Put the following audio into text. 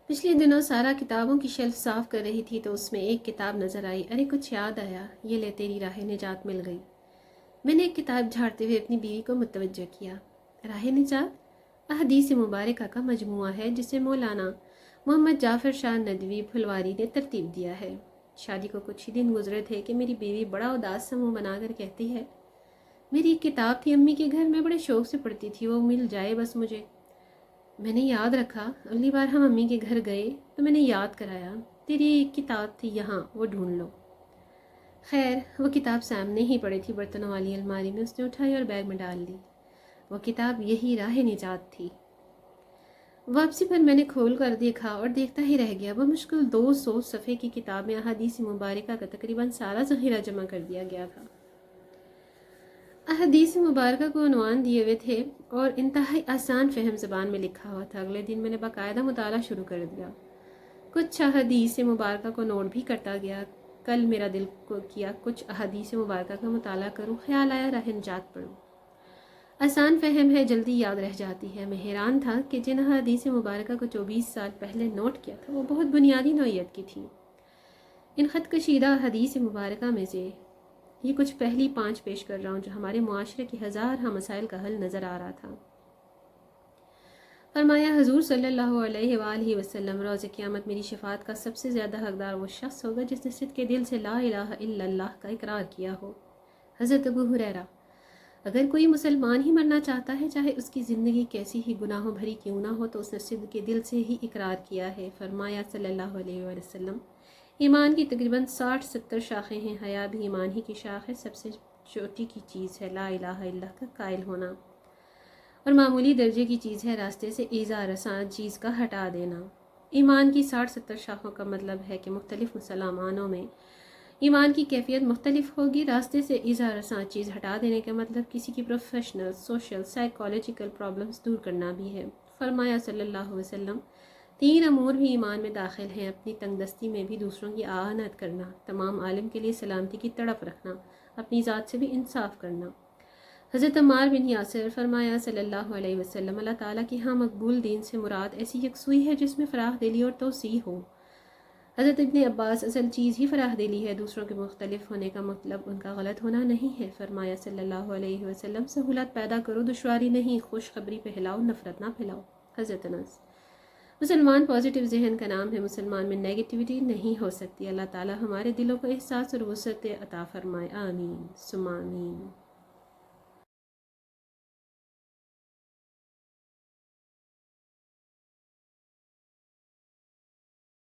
پچھلے دنوں سارا کتابوں کی شیلف صاف کر رہی تھی تو اس میں ایک کتاب نظر آئی۔ ارے کچھ یاد آیا، یہ لے تیری راہ نجات مل گئی۔ میں نے ایک کتاب جھاڑتے ہوئے اپنی بیوی کو متوجہ کیا۔ راہ نجات احادیث مبارکہ کا مجموعہ ہے جسے مولانا محمد جعفر شاہ ندوی پھلواری نے ترتیب دیا ہے۔ شادی کو کچھ ہی دن گزرے تھے کہ میری بیوی بڑا اداس سا منہ بنا کر کہتی ہے، میری ایک کتاب تھی امی کے گھر، میں بڑے شوق سے پڑھتی تھی، وہ مل جائے بس مجھے۔ میں نے یاد رکھا، اگلی بار ہم امی کے گھر گئے تو میں نے یاد کرایا، تیری ایک کتاب تھی یہاں، وہ ڈھونڈ لو۔ خیر وہ کتاب سامنے ہی پڑی تھی برتنوں والی الماری میں، اس نے اٹھائی اور بیگ میں ڈال دی۔ وہ کتاب یہی راہ نجات تھی۔ واپسی پر میں نے کھول کر دیکھا اور دیکھتا ہی رہ گیا۔ وہ مشکل 200 صفحے کی کتاب میں احادیث مبارکہ کا تقریباً سارا ذخیرہ جمع کر دیا گیا تھا۔ احادیث مبارکہ کو عنوان دیے ہوئے تھے اور انتہائی آسان فہم زبان میں لکھا ہوا تھا۔ اگلے دن میں نے باقاعدہ مطالعہ شروع کر دیا، کچھ احادیث مبارکہ کو نوٹ بھی کرتا گیا۔ کل میرا دل کو کیا کچھ احادیث مبارکہ کا مطالعہ کروں، خیال آیا راہ نجات پڑھوں۔ آسان فہم ہے، جلدی یاد رہ جاتی ہے۔ میں حیران تھا کہ جن احادیث مبارکہ کو 24 سال پہلے نوٹ کیا تھا وہ بہت بنیادی نوعیت کی تھی۔ ان خط کشیدہ احادیث مبارکہ میں سے یہ کچھ پہلی 5 پیش کر رہا ہوں جو ہمارے معاشرے کے ہزارہ مسائل کا حل نظر آ رہا تھا۔ فرمایا، حضور صلی اللہ علیہ وآلہ وسلم، روز قیامت میری شفاعت کا سب سے زیادہ حقدار وہ شخص ہوگا جس نے صدق کے دل سے لا الہ الا اللہ کا اقرار کیا ہو۔ حضرت ابو ہریرہ، اگر کوئی مسلمان ہی مرنا چاہتا ہے چاہے اس کی زندگی کیسی ہی گناہوں بھری کیوں نہ ہو تو اس نے صدق کے دل سے ہی اقرار کیا ہے۔ فرمایا صلی اللہ علیہ وآلہ وسلم، ایمان کی تقریباً 60-70 شاخیں ہیں، حیا بھی ایمان ہی کی شاخ ہے، سب سے چھوٹی کی چیز ہے لا الہ الا اللہ کا قائل ہونا، اور معمولی درجے کی چیز ہے راستے سے ایذا رساں چیز کا ہٹا دینا۔ ایمان کی 60-70 شاخوں کا مطلب ہے کہ مختلف مسلمانوں میں ایمان کی کیفیت مختلف ہوگی۔ راستے سے ایذا رساں چیز ہٹا دینے کا مطلب کسی کی پروفیشنل، سوشل، سائیکالوجیکل پرابلمز دور کرنا بھی ہے۔ فرمایا صلی اللہ علیہ وسلم، 3 امور بھی ایمان میں داخل ہیں، اپنی تنگ دستی میں بھی دوسروں کی اعانت کرنا، تمام عالم کے لیے سلامتی کی تڑپ رکھنا، اپنی ذات سے بھی انصاف کرنا۔ حضرت عمار بن یاسر، فرمایا صلی اللہ علیہ وسلم، اللہ تعالیٰ کی ہاں مقبول دین سے مراد ایسی یکسوئی ہے جس میں فراخ دلی اور توسیع ہو۔ حضرت ابن عباس، اصل چیز ہی فراخ دلی ہے، دوسروں کے مختلف ہونے کا مطلب ان کا غلط ہونا نہیں ہے۔ فرمایا صلی اللہ علیہ وسلم، سہولت پیدا کرو، دشواری نہیں، خوشخبری پھیلاؤ، نفرت نہ پھیلاؤ۔ حضرت انس، مسلمان پازیٹیو ذہن کا نام ہے، مسلمان میں نیگیٹیوٹی نہیں ہو سکتی۔ اللہ تعالیٰ ہمارے دلوں کو احساس اور وسعت عطا فرمائے، آمین ثم آمین۔